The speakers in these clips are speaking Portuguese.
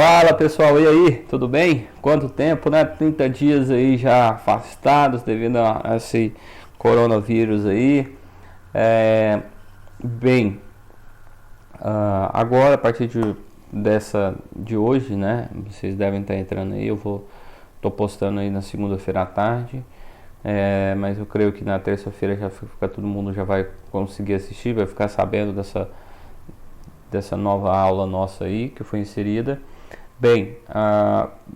Fala pessoal, e aí, tudo bem? Quanto tempo, né? 30 dias aí já afastados devido a esse coronavírus aí. É, bem, agora a partir de hoje, né? Vocês devem estar entrando aí, tô postando aí na segunda-feira à tarde. Mas eu creio que na terça-feira todo mundo já vai conseguir assistir, vai ficar sabendo dessa nova aula nossa aí que foi inserida. Bem,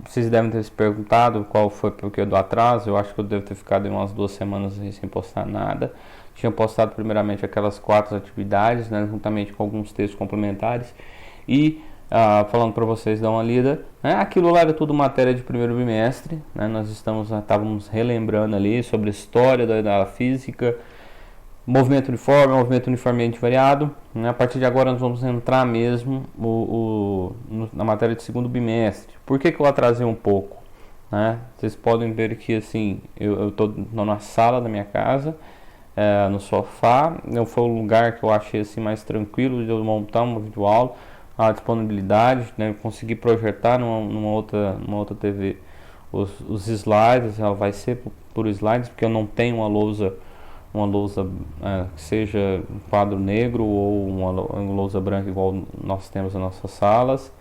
vocês devem ter se perguntado qual foi o porquê do atraso. Eu acho que eu devo ter ficado umas 2 semanas sem postar nada. Tinha postado primeiramente aquelas 4 atividades, né, juntamente com alguns textos complementares. E falando para vocês dar uma lida, né, aquilo lá era tudo matéria de primeiro bimestre, né, nós estávamos relembrando ali sobre a história da física, movimento uniformemente variado, né? A partir de agora nós vamos entrar mesmo na matéria de segundo bimestre. Por que eu atrasei um pouco? Né? Vocês podem ver que assim, eu estou na sala da minha casa, no sofá. Não foi o lugar que eu achei assim, mais tranquilo de eu montar uma videoaula. A disponibilidade, né? Conseguir projetar numa outra TV os slides. Ela vai ser por slides, porque eu não tenho uma lousa que seja um quadro negro ou uma lousa branca igual nós temos nas nossas salas.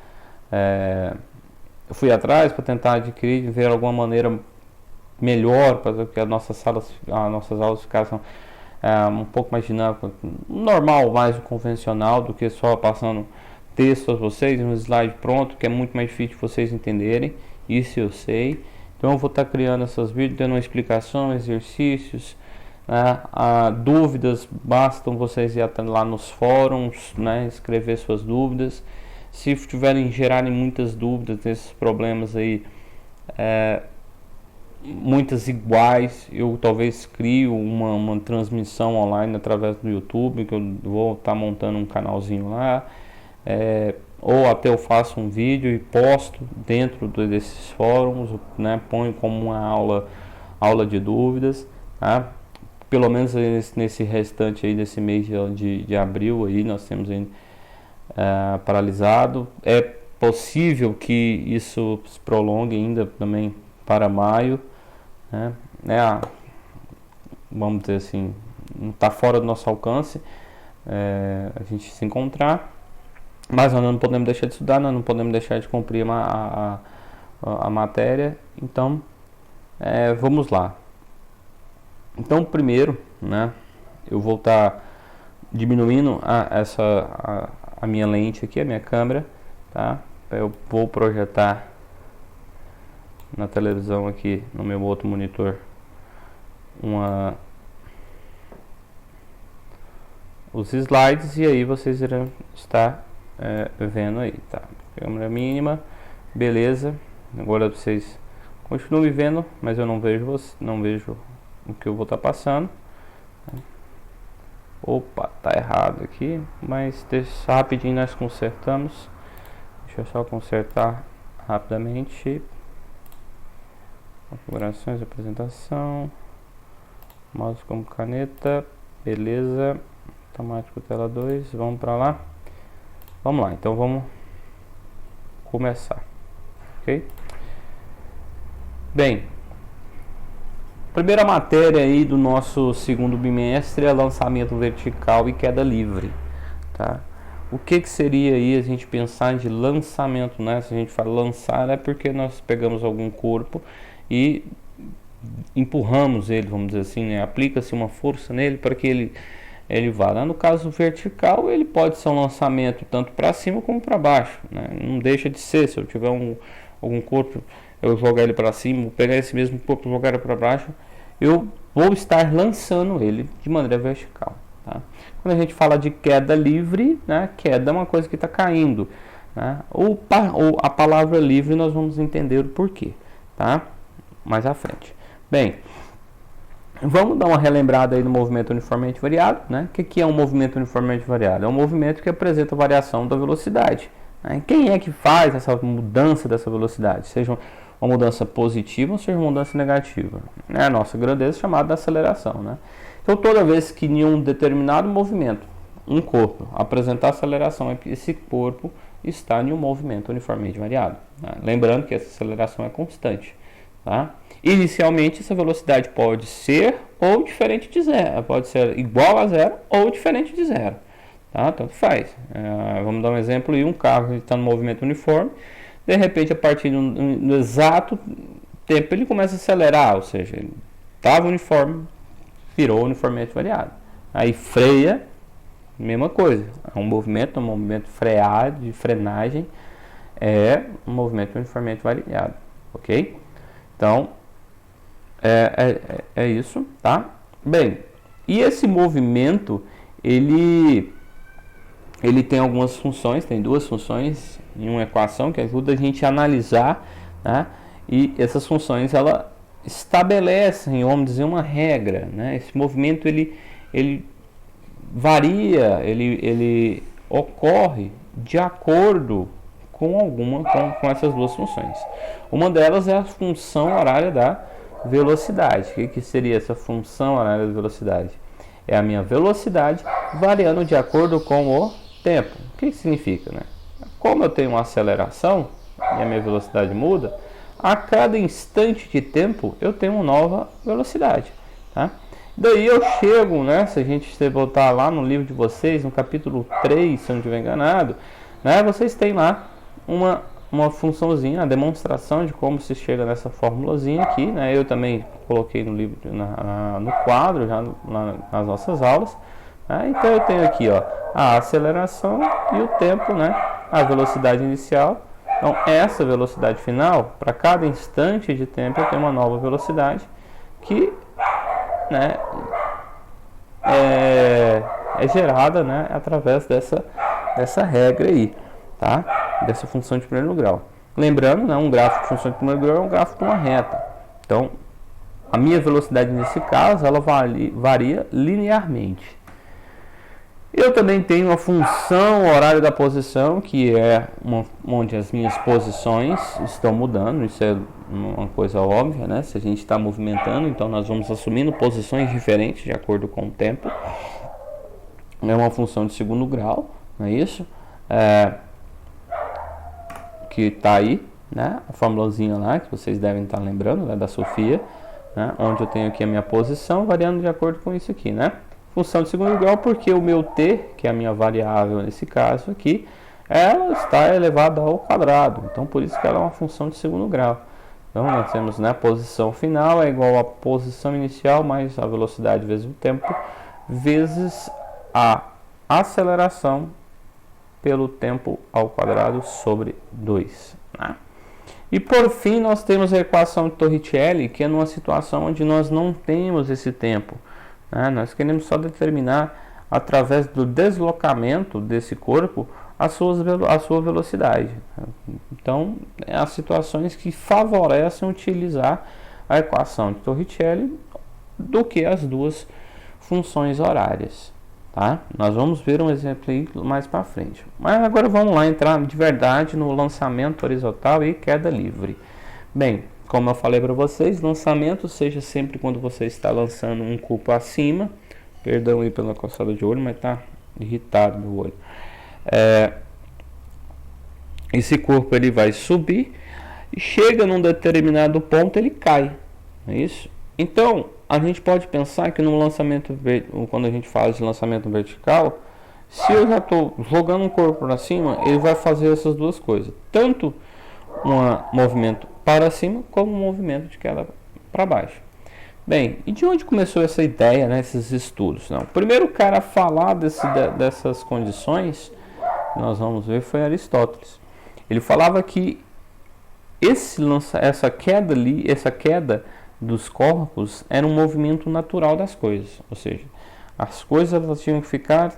Eu fui atrás para tentar adquirir, ver alguma maneira melhor para que as nossas aulas ficassem um pouco mais dinâmicas, normal, mais convencional do que só passando texto a vocês, um slide pronto, que é muito mais difícil de vocês entenderem, isso eu sei. Então eu vou estar criando essas vídeos, dando uma explicação, exercícios, dúvidas, bastam vocês ir lá nos fóruns, né, escrever suas dúvidas. Se gerarem muitas dúvidas desses problemas aí, muitas iguais, eu talvez crio uma transmissão online através do YouTube, que eu vou estar montando um canalzinho lá, ou até eu faço um vídeo e posto dentro desses fóruns, né, ponho como uma aula de dúvidas, tá? Pelo menos nesse restante aí desse mês de abril aí nós temos ainda paralisado. É possível que isso se prolongue ainda também para maio, né? Vamos dizer assim, não está fora do nosso alcance a gente se encontrar, mas nós não podemos deixar de estudar, nós não podemos deixar de cumprir a matéria. Então vamos lá. Então primeiro, né, eu vou estar diminuindo a minha lente aqui, a minha câmera, tá? Eu vou projetar na televisão aqui, no meu outro monitor, os slides, e aí vocês irão estar vendo aí, tá? Câmera mínima, beleza. Agora vocês continuem vendo, mas eu não vejo o que eu vou estar passando. Opa, tá errado aqui, mas rapidinho nós consertamos. Deixa eu só consertar rapidamente. Configurações, apresentação, mouse como caneta, beleza. Automático tela 2, vamos para lá. Vamos lá, então vamos começar, ok? Bem, primeira matéria aí do nosso segundo bimestre é lançamento vertical e queda livre, tá? O que seria aí a gente pensar de lançamento, né? Se a gente fala lançar, é porque nós pegamos algum corpo e empurramos ele, vamos dizer assim, né? Aplica-se uma força nele para que ele vá. No caso vertical, ele pode ser um lançamento tanto para cima como para baixo, né? Não deixa de ser. Se eu tiver algum corpo, eu jogar ele para cima, pegar esse mesmo corpo e jogar ele para baixo, eu vou estar lançando ele de maneira vertical, tá? Quando a gente fala de queda livre, né, queda é uma coisa que está caindo, né? Ou a palavra livre nós vamos entender o porquê, tá? Mais à frente. Bem, vamos dar uma relembrada aí no movimento uniformemente variado, né? O que é um movimento uniformemente variado? É um movimento que apresenta variação da velocidade, né? Quem é que faz essa mudança dessa velocidade? Seja uma mudança positiva ou seja uma mudança negativa? É a nossa grandeza chamada de aceleração, né? Então toda vez que em um determinado movimento, um corpo apresentar aceleração, esse corpo está em um movimento uniformemente variado. Tá? Lembrando que essa aceleração é constante. Tá? Inicialmente, essa velocidade pode ser ou diferente de zero, pode ser igual a zero ou diferente de zero. Tá? Tanto faz. Vamos dar um exemplo aí, um carro que está no movimento uniforme, de repente, a partir do exato tempo, ele começa a acelerar, ou seja, ele estava uniforme, virou uniformemente variado. Aí freia, mesma coisa, é um movimento de frenagem, é um movimento uniformemente variado, ok? Então, é isso, tá? Bem, e esse movimento, ele tem algumas funções, tem duas funções em uma equação que ajuda a gente a analisar, né? E essas funções, ela estabelecem, vamos dizer, uma regra, né? Esse movimento, ele varia, ele ocorre de acordo com essas duas funções. Uma delas é a função horária da velocidade. O que seria essa função horária da velocidade? É a minha velocidade variando de acordo com o tempo. O que significa, né? Como eu tenho uma aceleração e a minha velocidade muda, a cada instante de tempo eu tenho uma nova velocidade, tá? Daí eu chego, né, se a gente voltar lá no livro de vocês, no capítulo 3, se eu não estiver enganado, né, vocês têm lá uma funçãozinha, a demonstração de como se chega nessa formulazinha aqui, né? Eu também coloquei no livro, no quadro, já nas nossas aulas, né? Então eu tenho aqui, ó, a aceleração e o tempo, né, a velocidade inicial. Então essa velocidade final, para cada instante de tempo eu tenho uma nova velocidade que, né, é gerada, né, através dessa regra aí, tá? Dessa função de primeiro grau. Lembrando, né, um gráfico de função de primeiro grau é um gráfico de uma reta. Então, a minha velocidade nesse caso, ela varia linearmente. Eu também tenho a função horária da posição, que é onde as minhas posições estão mudando. Isso é uma coisa óbvia, né? Se a gente está movimentando, então nós vamos assumindo posições diferentes de acordo com o tempo. É uma função de segundo grau, não é isso? Que está aí, né? A formulazinha lá, que vocês devem estar lembrando, né? Da Sofia, né? Onde eu tenho aqui a minha posição variando de acordo com isso aqui, né? Função de segundo grau, porque o meu t, que é a minha variável nesse caso aqui, ela está elevada ao quadrado. Então, por isso que ela é uma função de segundo grau. Então, nós temos, né, a posição final é igual à posição inicial mais a velocidade vezes o tempo, vezes a aceleração pelo tempo ao quadrado sobre 2. Né? E, por fim, nós temos a equação de Torricelli, que é numa situação onde nós não temos esse tempo. Nós queremos só determinar, através do deslocamento desse corpo, a sua velocidade. Então, as situações que favorecem utilizar a equação de Torricelli do que as duas funções horárias. Tá? Nós vamos ver um exemplo aí mais para frente. Mas agora vamos lá entrar de verdade no lançamento horizontal e queda livre. Bem, como eu falei para vocês, lançamento seja sempre quando você está lançando um corpo acima. Perdão aí pela coçada de olho, mas tá irritado meu olho. Esse corpo ele vai subir e chega num determinado ponto ele cai. Não é isso? Então, a gente pode pensar que no lançamento, quando a gente fala de lançamento vertical, se eu já estou jogando um corpo para cima, ele vai fazer essas duas coisas. Tanto um movimento para cima, como um movimento de queda para baixo. Bem, e de onde começou essa ideia, né, esses estudos? Não, o primeiro cara a falar dessas condições, nós vamos ver, foi Aristóteles. Ele falava que essa queda dos corpos era um movimento natural das coisas. Ou seja, as coisas elas tinham que ficar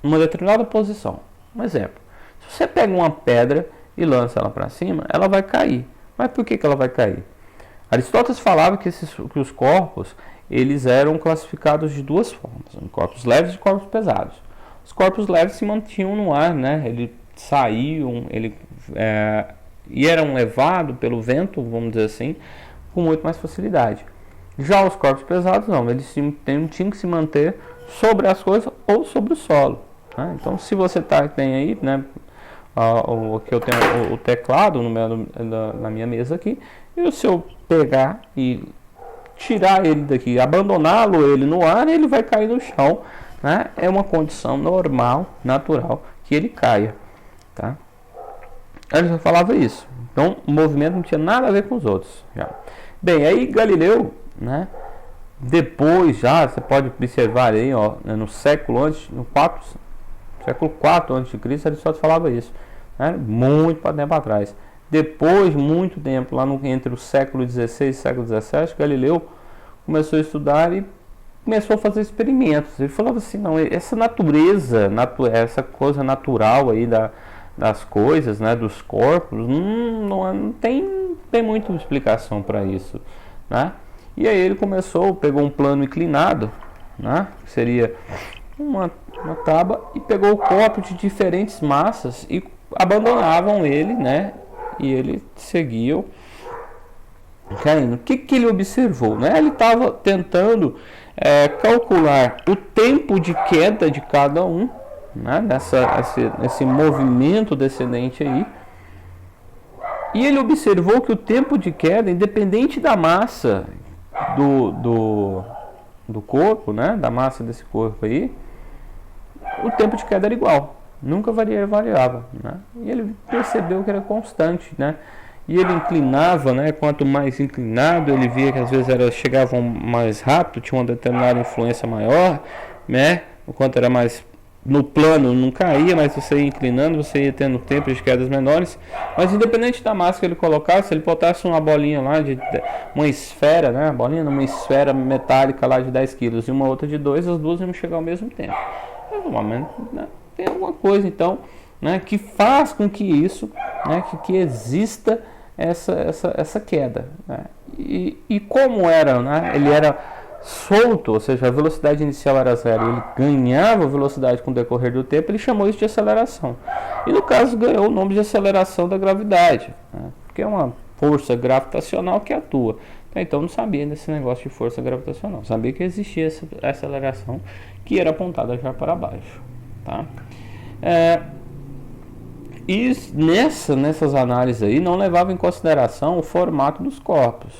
em uma determinada posição. Um exemplo, se você pega uma pedra e lança ela para cima, ela vai cair. Mas por que ela vai cair? Aristóteles falava que os corpos eles eram classificados de duas formas, corpos leves e corpos pesados. Os corpos leves se mantinham no ar, né? Eles saíam, e eram levados pelo vento, vamos dizer assim, com muito mais facilidade. Já os corpos pesados não, eles tinham que se manter sobre as coisas ou sobre o solo. Né? Então, se você tem aí, né, que eu tenho o teclado na minha mesa aqui, e se eu pegar e tirar ele daqui, abandoná-lo ele no ar, ele vai cair no chão, né? É uma condição normal, natural, que ele caia, tá? Ele já falava isso. Então, o movimento não tinha nada a ver com os outros. Já. Bem, aí Galileu, né? Depois já, você pode observar aí, ó, no século antes, século 4 antes de Cristo, Aristóteles falava isso, né? Muito tempo atrás. Depois, muito tempo, lá entre o século XVI e século XVII, Galileu começou a estudar e começou a fazer experimentos. Ele falava assim, não, essa natureza, essa coisa natural aí das coisas, né, dos corpos, não tem muita explicação para isso, né? E aí ele pegou um plano inclinado, né, que seria uma tábua, e pegou o corpo de diferentes massas e abandonavam ele, né? E ele seguia caindo. O que ele observou, né? Ele estava tentando calcular o tempo de queda de cada um, né? Esse movimento descendente aí. E ele observou que o tempo de queda, independente da massa do corpo, né? Da massa desse corpo aí, o tempo de queda era igual. Nunca variava, né? E ele percebeu que era constante, né? E ele inclinava, né? Quanto mais inclinado, ele via que às vezes chegavam mais rápido, tinha uma determinada influência maior, né? O quanto era mais no plano, não caía, mas você ia inclinando, você ia tendo tempo de quedas menores. Mas independente da massa que ele colocasse, ele botasse uma bolinha lá, uma esfera, né? Bolinha numa esfera metálica lá de 10 quilos e uma outra de 2, as duas iam chegar ao mesmo tempo. Né? Tem alguma coisa então, né, que faz com que isso, né, que exista essa queda, né? E como era, né, ele era solto, ou seja, a velocidade inicial era zero, ele ganhava velocidade com o decorrer do tempo, ele chamou isso de aceleração. E no caso ganhou o nome de aceleração da gravidade, né, porque é uma força gravitacional que atua. Então não sabia desse negócio de força gravitacional, sabia que existia essa aceleração que era apontada já para baixo, tá? E nessas análises aí não levava em consideração o formato dos corpos,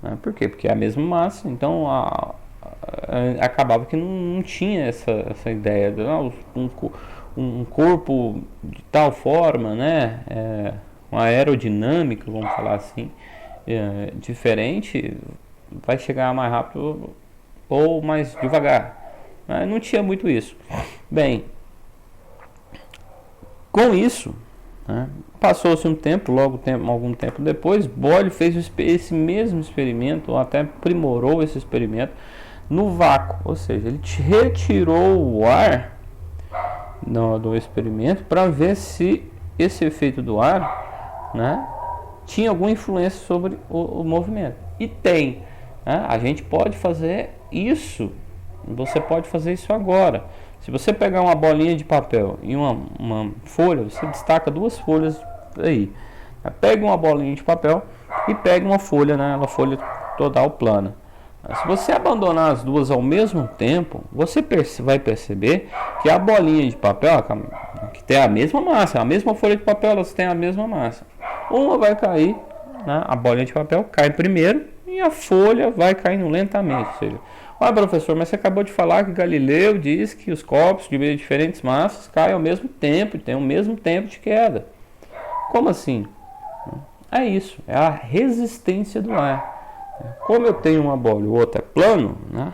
né? Por quê? Porque é a mesma massa, então acabava que não tinha essa ideia de um corpo de tal forma, né? Uma aerodinâmica, vamos falar assim, diferente, vai chegar mais rápido ou mais devagar. Não tinha muito isso. Bem, com isso, né, passou-se um tempo, algum tempo depois, Boyle fez esse mesmo experimento, ou até aprimorou esse experimento no vácuo, ou seja, ele retirou o ar do experimento para ver se esse efeito do ar, né, tinha alguma influência sobre o movimento. E tem, né? A gente pode fazer isso, você pode fazer isso agora. Se você pegar uma bolinha de papel e uma folha, você destaca duas folhas aí. Pega uma bolinha de papel e pega uma folha, né? Uma folha total plana. Se você abandonar as duas ao mesmo tempo, você vai perceber que a bolinha de papel, que tem a mesma massa, a mesma folha de papel, elas têm a mesma massa. Uma vai cair, né? A bolinha de papel cai primeiro e a folha vai caindo lentamente. Ou seja, olha, professor, mas você acabou de falar que Galileu diz que os corpos de diferentes massas caem ao mesmo tempo, tem o mesmo tempo de queda. Como assim? É isso, é a resistência do ar. Como eu tenho uma bola e o outro é plano, né?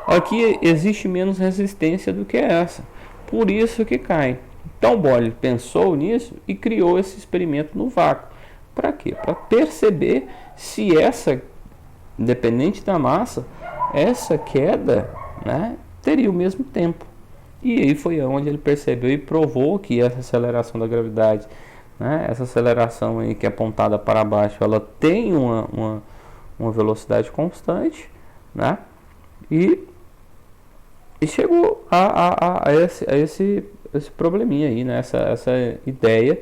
Aqui existe menos resistência do que essa. Por isso que cai. Então Boyle pensou nisso e criou esse experimento no vácuo. Para quê? Para perceber se independente da massa, essa queda, né, teria o mesmo tempo. E aí foi onde ele percebeu e provou que essa aceleração da gravidade, né, essa aceleração aí que é apontada para baixo, ela tem uma velocidade constante, né, e chegou a esse probleminha aí, né, essa ideia,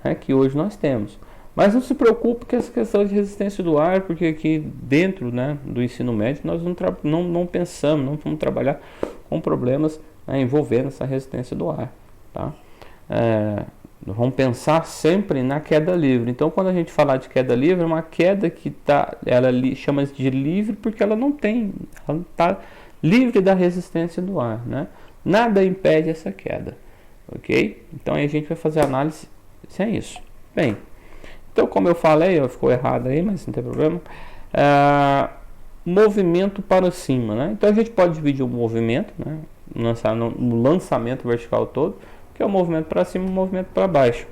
né, que hoje nós temos. Mas não se preocupe com essa questão de resistência do ar, porque aqui dentro, né, do ensino médio nós não pensamos, não vamos trabalhar com problemas, né, envolvendo essa resistência do ar, tá? Vamos pensar sempre na queda livre. Então, quando a gente falar de queda livre, é uma queda que ela chama de livre porque ela está livre da resistência do ar, né? Nada impede essa queda, ok? Então, aí a gente vai fazer a análise sem isso. Bem, então, como eu falei, ficou errado aí, mas não tem problema. Movimento para cima, né? Então, a gente pode dividir o movimento, né? No lançamento vertical todo, que é o movimento para cima e o movimento para baixo.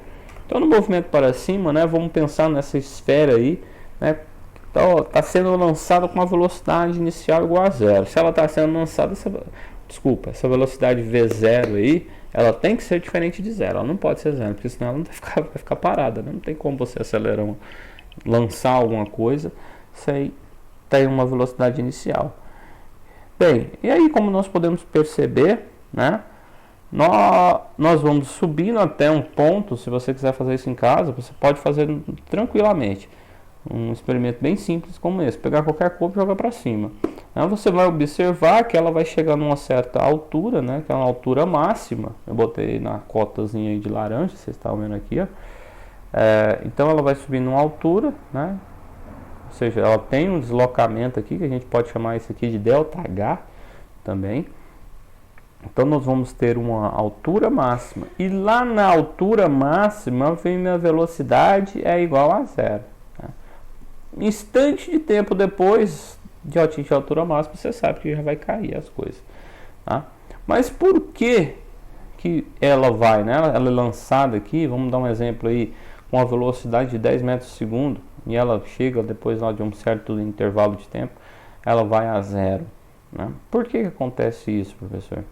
Então, no movimento para cima, né, vamos pensar nessa esfera aí, né, está sendo lançada com uma velocidade inicial igual a zero. Se ela está sendo lançada, essa velocidade V0 aí, ela tem que ser diferente de zero. Ela não pode ser zero, porque senão ela não vai ficar parada, né? Não tem como você acelerar, lançar alguma coisa sem ter uma velocidade inicial. Bem, e aí como nós podemos perceber, né? Nós vamos subindo até um ponto. Se você quiser fazer isso em casa, você pode fazer tranquilamente. Um experimento bem simples como esse. Pegar qualquer copo e jogar para cima. Aí você vai observar que ela vai chegar numa certa altura, né? Que é uma altura máxima. Eu botei na cotazinha aí de laranja, vocês estão vendo aqui, ó. Então ela vai subir numa altura, né? Ou seja, ela tem um deslocamento aqui, que a gente pode chamar isso aqui de ΔH também. Então nós vamos ter uma altura máxima. E lá na altura máxima vem a velocidade é igual a zero. Tá? Instante de tempo depois de atingir a altura máxima, você sabe que já vai cair as coisas. Tá? Mas por que ela vai, né? Ela é lançada aqui, vamos dar um exemplo aí, com a velocidade de 10 metros por segundo, e ela chega depois lá de um certo intervalo de tempo, ela vai a zero. Né? Por que acontece isso, professor?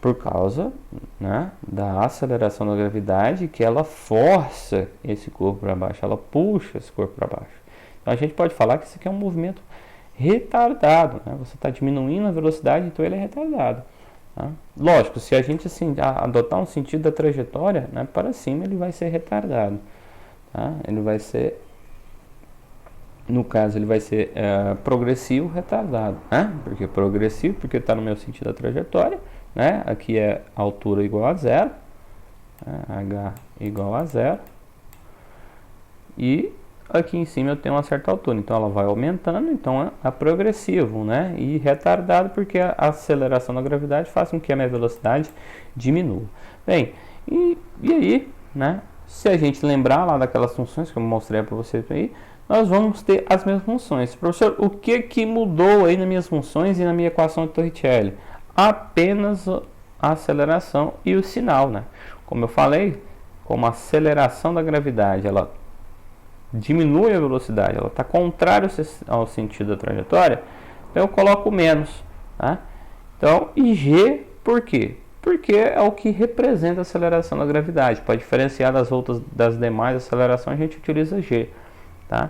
Por causa, né, da aceleração da gravidade, que ela força esse corpo para baixo, ela puxa esse corpo para baixo. Então a gente pode falar que isso aqui é um movimento retardado, né? Você está diminuindo a velocidade, então ele é retardado. Tá? Lógico, se a gente assim, adotar um sentido da trajetória, né, para cima, ele vai ser retardado. Tá? Ele vai ser, no caso, ele vai ser progressivo retardado. Né? Por que progressivo? Porque está no meu sentido da trajetória. Né? Aqui é altura igual a zero, né? H igual a zero, e aqui em cima eu tenho uma certa altura, então ela vai aumentando, então é progressivo, né? E retardado porque a aceleração da gravidade faz com que a minha velocidade diminua. Bem, e aí, né? Se a gente lembrar lá daquelas funções que eu mostrei para vocês aí, nós vamos ter as mesmas funções. Professor, o que mudou aí nas minhas funções e na minha equação de Torricelli? Apenas a aceleração e o sinal, né? Como eu falei, como a aceleração da gravidade ela diminui a velocidade, ela está contrária ao sentido da trajetória, então eu coloco menos, tá? Então, e G, por quê? Porque é o que representa a aceleração da gravidade. Para diferenciar das demais acelerações, a gente utiliza G, tá?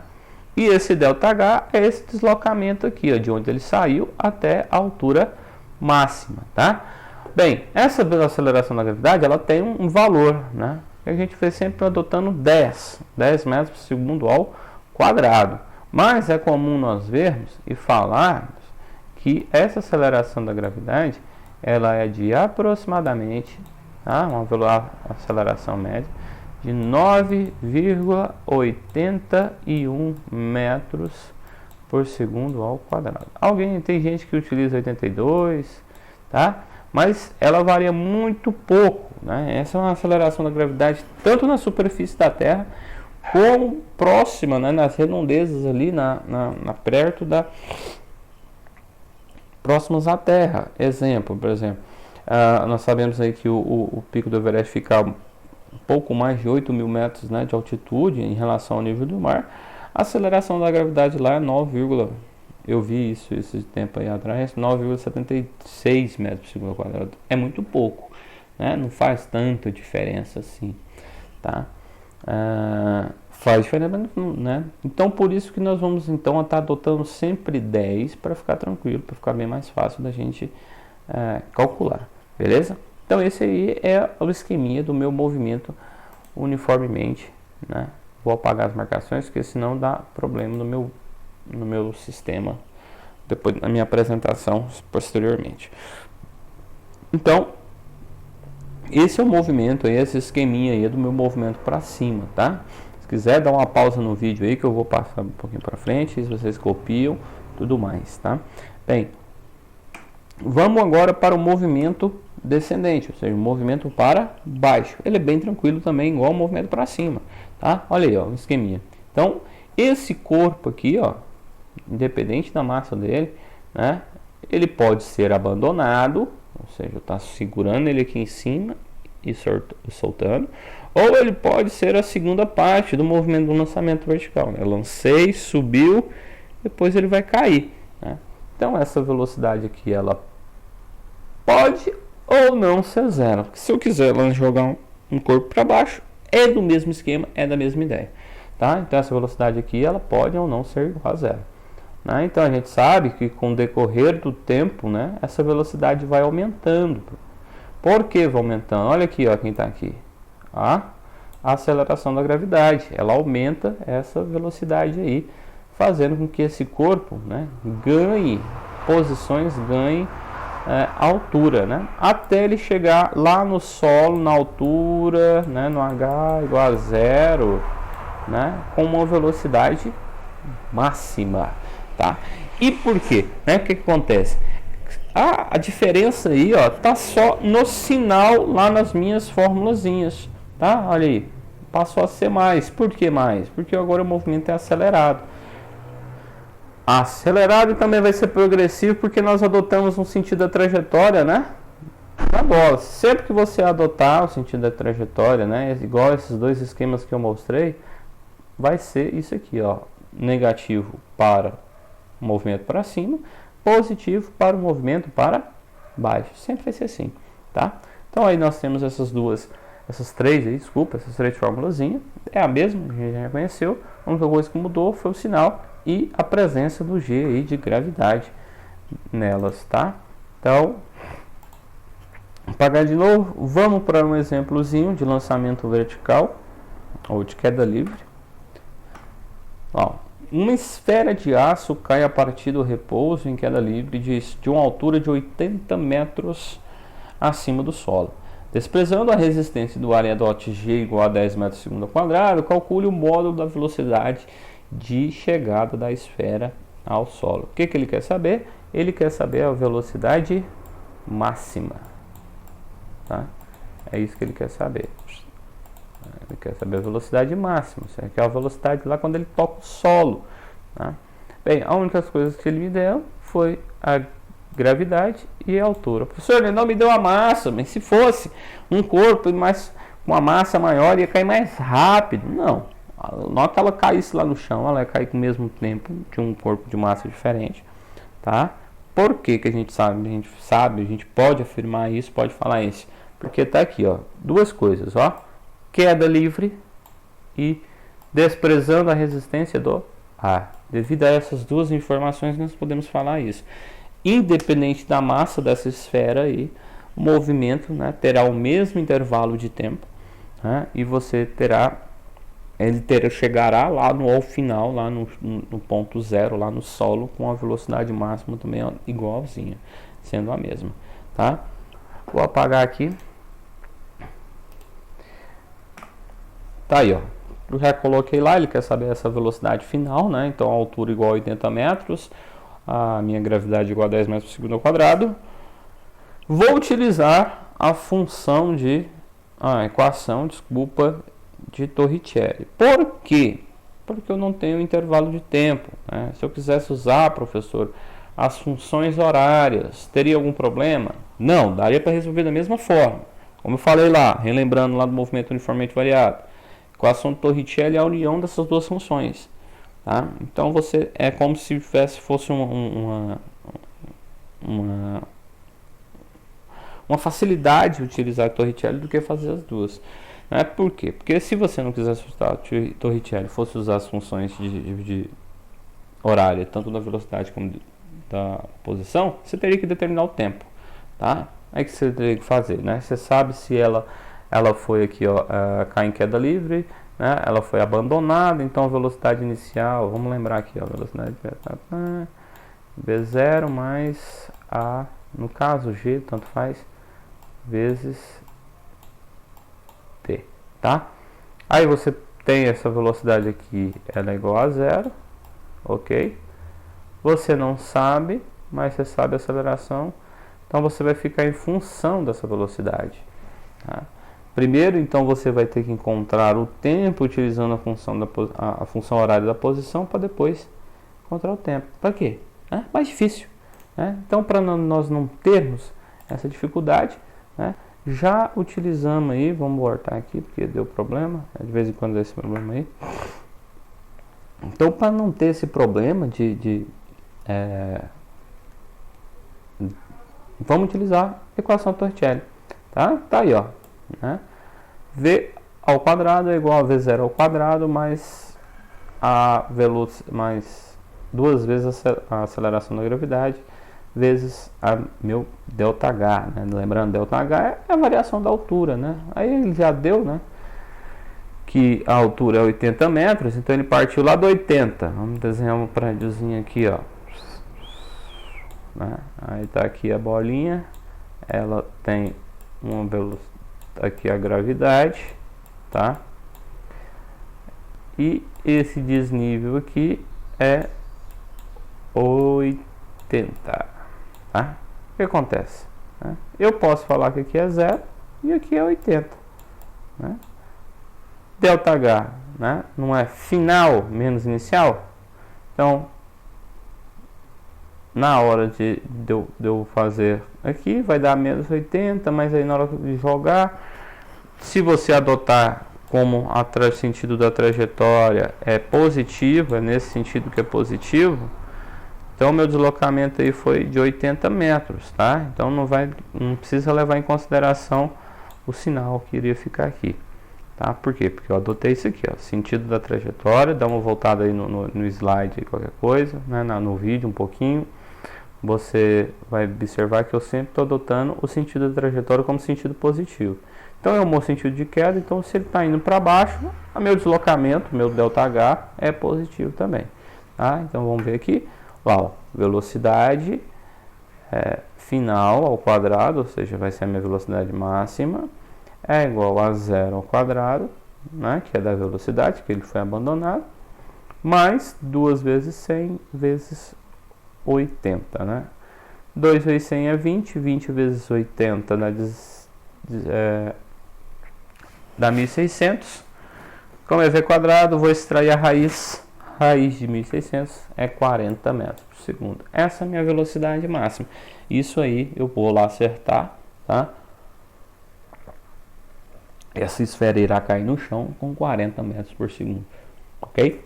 E esse ΔH é esse deslocamento aqui, ó, de onde ele saiu até a altura máxima, tá? Bem, essa aceleração da gravidade, ela tem um valor, né? A gente vê sempre adotando 10 metros por segundo ao quadrado. Mas é comum nós vermos e falarmos que essa aceleração da gravidade, ela é de aproximadamente, tá? Uma aceleração média de 9,81 metros por segundo ao quadrado. Tem gente que utiliza 82, tá? Mas ela varia muito pouco, né? Essa é uma aceleração da gravidade tanto na superfície da Terra como próxima, né, nas redondezas ali, perto próximas à Terra. Exemplo, por exemplo, nós sabemos aí que o pico do Everest fica um pouco mais de 8.000 metros, né, de altitude em relação ao nível do mar. A aceleração da gravidade lá é 9, eu vi isso esse tempo aí atrás, 9,76 metros por segundo ao quadrado. É muito pouco, né? Não faz tanta diferença assim, tá? Faz diferença, né? Então por isso que nós vamos então estar adotando sempre 10 para ficar tranquilo, para ficar bem mais fácil da gente calcular, beleza? Então esse aí é o esqueminha do meu movimento uniformemente, né? Vou apagar as marcações, porque senão dá problema no meu sistema depois na minha apresentação posteriormente. Então Esse é o movimento aí, esse esqueminha aí do meu movimento para cima, tá? Se quiser dar uma pausa no vídeo aí que eu vou passar um pouquinho para frente, se vocês copiam, tudo mais, tá? Bem, vamos agora para o movimento descendente, ou seja, o movimento para baixo. Ele é bem tranquilo também, igual o movimento para cima, tá? Olha aí, ó, um esqueminha. Então, esse corpo aqui, ó, independente da massa dele, né? Ele pode ser abandonado, ou seja, eu estou segurando ele aqui em cima e soltando, ou ele pode ser a segunda parte do movimento do lançamento vertical, né? Eu lancei, subiu, depois ele vai cair, né? Então essa velocidade aqui, ela pode ou não ser zero. Se eu quiser jogar um corpo para baixo, é do mesmo esquema, é da mesma ideia, tá? Então essa velocidade aqui, ela pode ou não ser igual a zero, né? Então a gente sabe que com o decorrer do tempo, né, essa velocidade vai aumentando. Por que vai aumentando? Olha aqui, ó, quem está aqui. A aceleração da gravidade, ela aumenta essa velocidade aí, fazendo com que esse corpo, né, ganhe posições, ganhe altura, né, até ele chegar lá no solo, na altura, né, no H igual a zero, né, com uma velocidade máxima, tá? E por quê? Né? O que acontece? A diferença aí, ó, tá só no sinal lá nas minhas formulazinhas, tá? Olha aí, passou a ser mais. Por que mais? Porque agora o movimento é acelerado. Acelerado também vai ser progressivo porque nós adotamos um sentido da trajetória, né? Na bola. Sempre que você adotar o sentido da trajetória, né? Igual esses dois esquemas que eu mostrei, vai ser isso aqui, ó. Negativo para o movimento para cima, positivo para o movimento para baixo. Sempre vai ser assim, tá? Então aí nós temos essas três formulazinhas. É a mesma, a gente já conheceu. A única coisa que mudou foi o sinal e a presença do G aí de gravidade nelas, tá? Então, apagar de novo, vamos para um exemplozinho de lançamento vertical ou de queda livre. Ó, uma esfera de aço cai a partir do repouso em queda livre de uma altura de 80 metros acima do solo. Desprezando a resistência do área dot G igual a 10 metros por segundo ao quadrado, calcule o módulo da velocidade de chegada da esfera ao solo. O que ele quer saber? Ele quer saber a velocidade máxima, tá? É isso que ele quer saber. Ele quer saber a velocidade máxima, que é a velocidade lá quando ele toca o solo, tá? Bem, a única coisa que ele me deu foi a gravidade e a altura. Professor, ele não me deu a massa, mas se fosse um corpo mais, com uma massa maior, ia cair mais rápido. Não, na hora que ela caísse lá no chão, ela ia cair com o mesmo tempo de um corpo de massa diferente, tá? Por que que a gente sabe, a gente pode afirmar isso, pode falar isso? Porque tá aqui, ó, duas coisas, ó. Queda livre e desprezando a resistência do ar. Devido a essas duas informações, nós podemos falar isso. Independente da massa dessa esfera aí, o movimento, né, terá o mesmo intervalo de tempo, né, e você chegará lá ao final, lá no ponto zero, lá no solo, com a velocidade máxima também igualzinha, sendo a mesma, tá? Vou apagar aqui. Tá aí, ó. Eu já coloquei lá, ele quer saber essa velocidade final, né? Então, a altura igual a 80 metros, a minha gravidade igual a 10 metros por segundo ao quadrado. Vou utilizar a função a equação, de Torricelli. Por quê? Porque eu não tenho intervalo de tempo, né? Se eu quisesse usar, professor, as funções horárias, teria algum problema? Não, daria para resolver da mesma forma. Como eu falei lá, relembrando lá do movimento uniformemente variado. Equação de Torricelli é a união dessas duas funções, tá? Então você é como se fosse uma facilidade utilizar Torricelli do que fazer as duas, né? Por quê? Porque se você não quisesse usar Torricelli, fosse usar as funções de horária, tanto da velocidade como da posição, você teria que determinar o tempo, tá? Aí que você teria que fazer, né? Você sabe se ela foi aqui, ó, cai em queda livre, né? Ela foi abandonada, então a velocidade inicial, vamos lembrar aqui, ó, velocidade V0 mais a, no caso G, tanto faz, vezes tá? Aí você tem essa velocidade aqui, ela é igual a zero, ok? Você não sabe, mas você sabe a aceleração, então você vai ficar em função dessa velocidade, tá? Primeiro, então, você vai ter que encontrar o tempo utilizando a função horária da posição para depois encontrar o tempo. Para quê? Mais difícil, né? Então, para nós não termos essa dificuldade, né, já utilizamos aí, vamos voltar aqui porque deu problema, de vez em quando dá esse problema aí. Então, para não ter esse problema vamos utilizar a equação Torricelli, tá? Tá aí, ó, né? V ao quadrado é igual a V0 ao quadrado mais mais duas vezes a aceleração da gravidade vezes a meu ΔH, né? Lembrando, ΔH é a variação da altura, né? Aí ele já deu, né, que a altura é 80 metros, então ele partiu lá do 80. Vamos desenhar um prédiozinho aqui, ó, né? Aí tá aqui a bolinha, ela tem uma velocidade, aqui a gravidade, tá? E esse desnível aqui é 80, tá? O que acontece, né? Eu posso falar que aqui é 0 e aqui é 80, né? ΔH, né, não é final menos inicial? Então, na hora de eu fazer aqui, vai dar menos 80, mas aí na hora de jogar, se você adotar como o sentido da trajetória é positivo, é nesse sentido que é positivo, então meu deslocamento aí foi de 80 metros, tá? Então não precisa levar em consideração o sinal que iria ficar aqui, tá? Por quê? Porque eu adotei isso aqui, ó, sentido da trajetória. Dá uma voltada aí no slide, qualquer coisa, né? No vídeo um pouquinho. Você vai observar que eu sempre estou adotando o sentido da trajetória como sentido positivo. Então é o meu sentido de queda, então se ele está indo para baixo, o meu deslocamento, meu ΔH, é positivo também, tá? Então vamos ver aqui, lá, ó, velocidade final ao quadrado, ou seja, vai ser a minha velocidade máxima, é igual a zero ao quadrado, né, que é da velocidade, que ele foi abandonado, mais 2 vezes 100 vezes 80, né? 2 vezes 100 é 20, 20 vezes 80 dá 1.600. Como é V quadrado, vou extrair a raiz de 1.600 é 40 metros por segundo. Essa é a minha velocidade máxima. Isso aí eu vou lá acertar, tá? Essa esfera irá cair no chão com 40 metros por segundo, ok?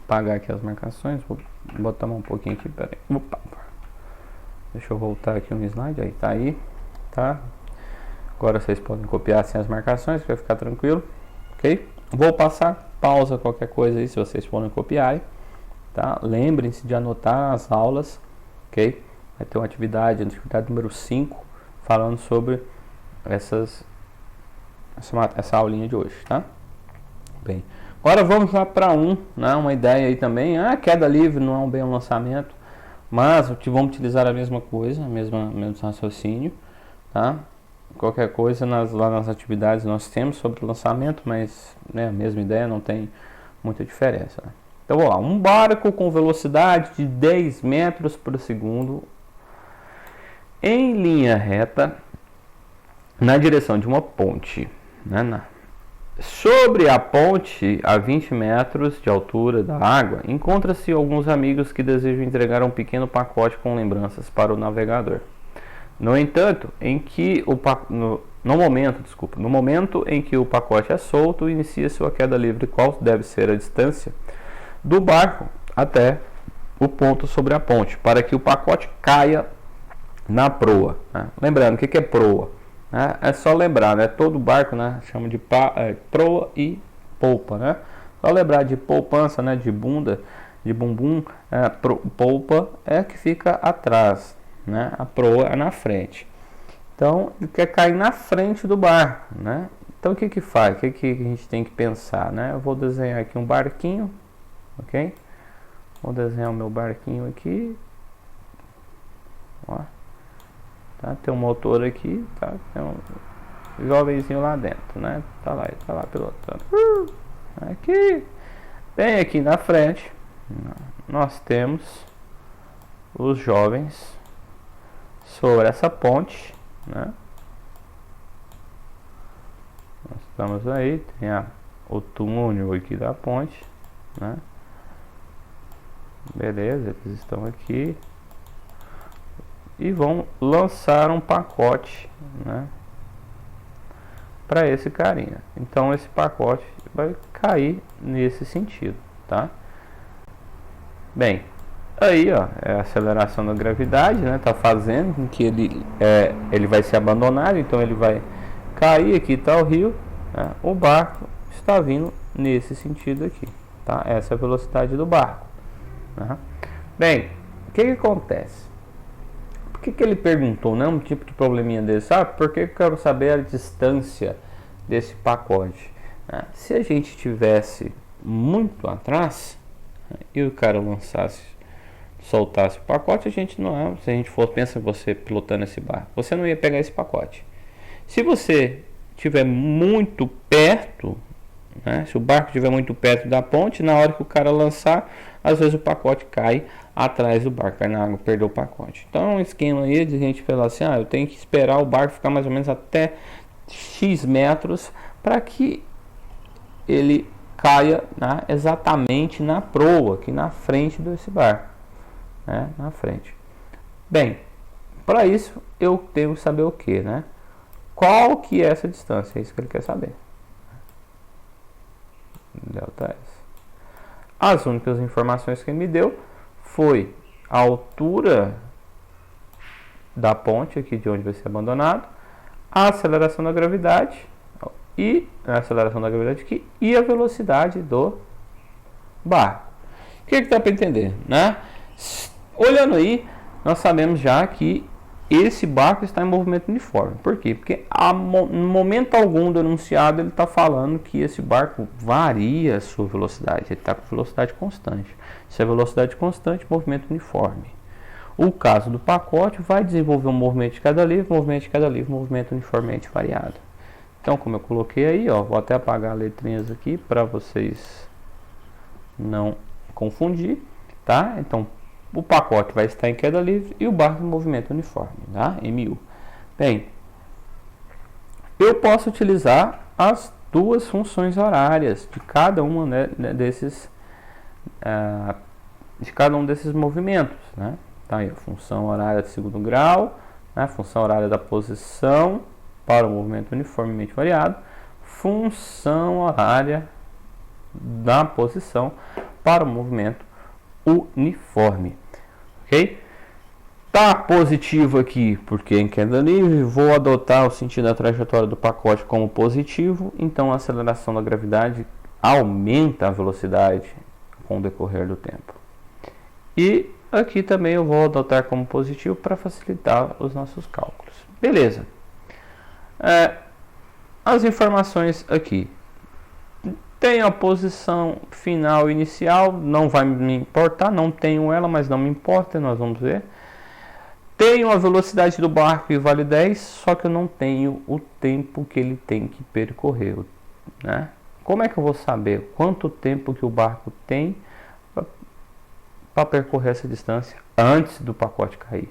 Apagar aqui as marcações, vou botar um pouquinho aqui, peraí. Opa. Deixa eu voltar aqui um slide, aí tá aí, tá? Agora vocês podem copiar assim as marcações, vai ficar tranquilo, ok? Vou passar, pausa qualquer coisa aí, se vocês forem copiar, tá? Lembrem-se de anotar as aulas, ok? Vai ter uma atividade número 5, falando sobre essa aulinha de hoje, tá? Bem, agora vamos lá para né, uma ideia aí também. Queda livre não é bem um lançamento, mas vamos utilizar a mesma coisa, mesmo raciocínio, tá? Qualquer coisa lá nas atividades nós temos sobre o lançamento, mas, né, a mesma ideia, não tem muita diferença, né? Então vamos lá, um barco com velocidade de 10 metros por segundo em linha reta na direção de uma ponte, né? Sobre a ponte, a 20 metros de altura da água, encontra-se alguns amigos que desejam entregar um pequeno pacote com lembranças para o navegador. No entanto, no momento em que o pacote é solto, inicia sua queda livre. Qual deve ser a distância do barco até o ponto sobre a ponte, para que o pacote caia na proa, né? Lembrando, o que é proa? É só lembrar, né? Todo barco, né, chama de proa e polpa, né? Só lembrar de poupança, né, de bunda, de bumbum. Polpa é que fica atrás, né? A proa é na frente. Então, ele quer cair na frente do barco, né? Então, o que faz? O que a gente tem que pensar, né? Eu vou desenhar aqui um barquinho, ok? Vou desenhar o meu barquinho aqui. Ó. tá? Tem um motor aqui, tá? Tem um jovenzinho lá dentro, né? Tá lá pilotando. Aqui, bem aqui na frente, nós temos os jovens sobre essa ponte, né? Nós estamos aí, tem o túnel aqui da ponte, né? Beleza, eles estão aqui e vão lançar um pacote, né, para esse carinha. Então esse pacote vai cair nesse sentido, tá? Bem, aí ó, é a aceleração da gravidade, né? Tá fazendo com que ele vai ser abandonado, então ele vai cair. Aqui tá o rio, né? O barco está vindo nesse sentido aqui, tá? Essa é a velocidade do barco, né? Bem, o que acontece? Por que ele perguntou, né? Um tipo de probleminha desse, sabe? Porque eu quero saber a distância desse pacote, né? Se a gente tivesse muito atrás, né, e o cara soltasse o pacote, a gente não, se a gente fosse, pensa você pilotando esse barco, você não ia pegar esse pacote. Se você estiver muito perto, né, se o barco estiver muito perto da ponte, na hora que o cara lançar, às vezes o pacote cai atrás do barco, cai na água, perdeu o pacote. Então é um esquema aí de a gente falar assim, eu tenho que esperar o barco ficar mais ou menos até X metros para que ele caia exatamente na proa, aqui na frente desse barco, né, na frente. Bem, para isso eu tenho que saber o que, né? Qual que é essa distância? É isso que ele quer saber. Delta S. As únicas informações que ele me deu foi a altura da ponte aqui de onde vai ser abandonado, a aceleração da gravidade e a aceleração da gravidade aqui e a velocidade do barco. O que dá para entender, né? Olhando aí, nós sabemos já que esse barco está em movimento uniforme. Por quê? Porque no momento algum do enunciado ele está falando que esse barco varia a sua velocidade. Ele está com velocidade constante. Se é velocidade constante, movimento uniforme. O caso do pacote vai desenvolver um movimento de queda livre, movimento uniformemente variado. Então, como eu coloquei aí, ó, vou até apagar letrinhas aqui para vocês não confundir, tá? Então, o pacote vai estar em queda livre e o barco em movimento uniforme, tá? MU. Bem, eu posso utilizar as duas funções horárias de cada uma, né, de cada um desses movimentos, né? Tá aí a função horária de segundo grau, né? Função horária da posição para o movimento uniformemente variado, função horária da posição para o movimento uniforme. Ok? Tá positivo aqui porque em queda livre, vou adotar o sentido da trajetória do pacote como positivo, então a aceleração da gravidade aumenta a velocidade com o decorrer do tempo. E aqui também eu vou adotar como positivo para facilitar os nossos cálculos. Beleza. As informações aqui. Tem a posição final inicial, não vai me importar, não tenho ela, mas não me importa, nós vamos ver. Tenho a velocidade do barco e vale 10, só que eu não tenho o tempo que ele tem que percorrer, né? Como é que eu vou saber quanto tempo que o barco tem para percorrer essa distância antes do pacote cair?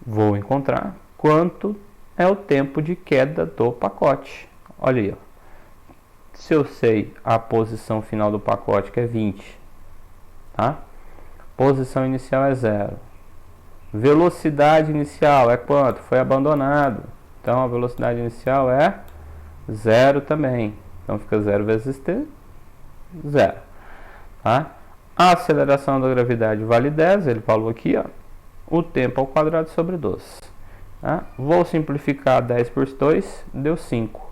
Vou encontrar quanto é o tempo de queda do pacote. Olha aí, ó. Se eu sei a posição final do pacote, que é 20, tá? Posição inicial é 0. Velocidade inicial é quanto? Foi abandonado. Então a velocidade inicial é 0 também. Então fica 0 vezes t, 0. Tá? A aceleração da gravidade vale 10, ele falou aqui, ó. O tempo ao quadrado sobre 12. Tá? Vou simplificar 10 por 2, deu 5.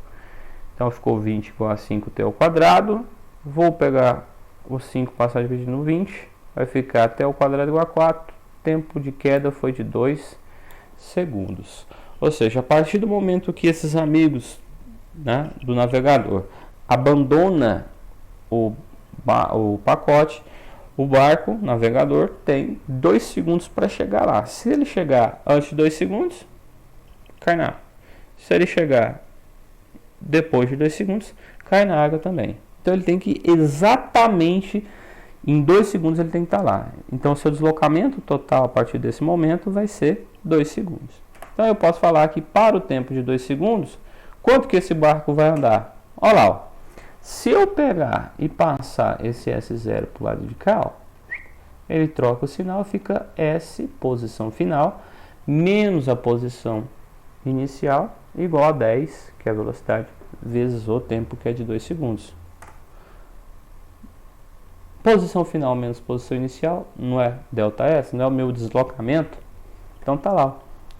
Então ficou 20 igual a 5t ao quadrado. Vou pegar o 5 passar dividindo no 20. Vai ficar t ao quadrado igual a 4. Tempo de queda foi de 2 segundos. Ou seja, a partir do momento que esses amigos, né, do navegador abandona o pacote, O barco, o navegador, tem 2 segundos para chegar lá. Se ele chegar antes de 2 segundos, cai na água. Se ele chegar depois de 2 segundos, cai na água também. Então ele tem que exatamente em 2 segundos ele tem que estar lá. Então seu deslocamento total a partir desse momento vai ser 2 segundos. Então eu posso falar que para o tempo de 2 segundos, quanto que esse barco vai andar? Olha lá, ó. Se eu pegar e passar esse S0 para o lado de cá, ó, ele troca o sinal, fica S, posição final, menos a posição inicial, igual a 10, que é a velocidade, vezes o tempo, que é de 2 segundos. Posição final menos posição inicial, não é ΔS, não é o meu deslocamento? Então tá lá, ó.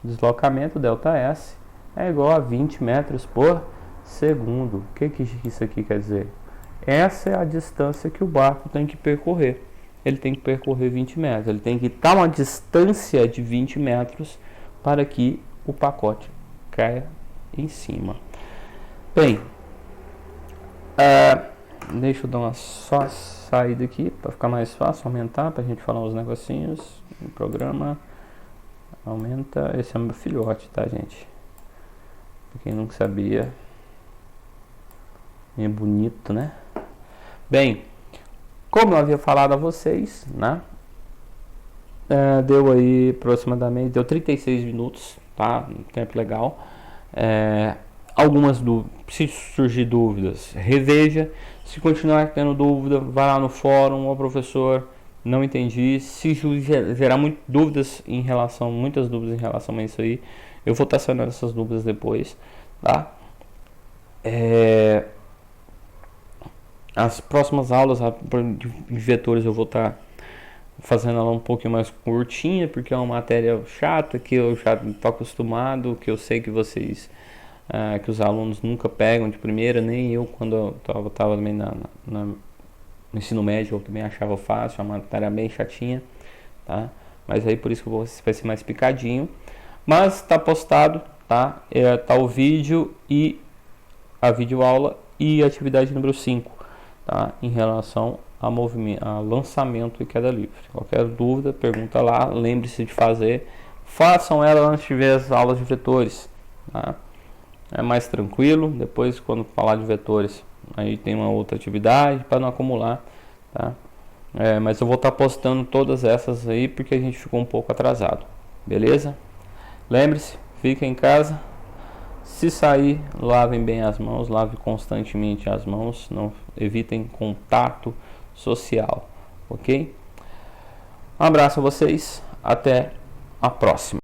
Deslocamento ΔS é igual a 20 metros por segundo. O que isso aqui quer dizer? Essa é a distância que o barco tem que percorrer. Ele tem que percorrer 20 metros. Ele tem que estar uma distância de 20 metros para que o pacote caia em cima. Bem, deixa eu dar uma só saída aqui para ficar mais fácil, aumentar para a gente falar uns negocinhos. O programa aumenta. Esse é meu filhote, tá, gente? Pra quem não sabia. É bonito, né? Bem, como eu havia falado a vocês, né? Deu aí aproximadamente, deu 36 minutos, tá? Um tempo legal. Algumas dúvidas, se surgir dúvidas, reveja. Se continuar tendo dúvida, vai lá no fórum, professor, não entendi. Se gerar muitas dúvidas em relação a isso aí, eu vou estar sanando essas dúvidas depois, tá? As próximas aulas de vetores eu vou estar fazendo ela um pouquinho mais curtinha, porque é uma matéria chata, que eu já estou acostumado, que eu sei que vocês, que os alunos nunca pegam de primeira, nem eu quando eu estava também no ensino médio, eu também achava fácil, uma matéria bem chatinha, tá? Mas aí por isso que vai ser mais picadinho. Mas está postado, tá? Tá o vídeo e a videoaula e a atividade número 5. Tá? Em relação a lançamento e queda livre. Qualquer dúvida, pergunta lá. Lembre-se de fazer. Façam ela antes de ver as aulas de vetores. Tá? É mais tranquilo. Depois, quando falar de vetores, aí tem uma outra atividade para não acumular. Tá? Mas eu vou estar postando todas essas aí porque a gente ficou um pouco atrasado. Beleza? Lembre-se, fica em casa. Se sair, lavem bem as mãos, lave constantemente as mãos, não evitem contato social, ok? Um abraço a vocês, até a próxima.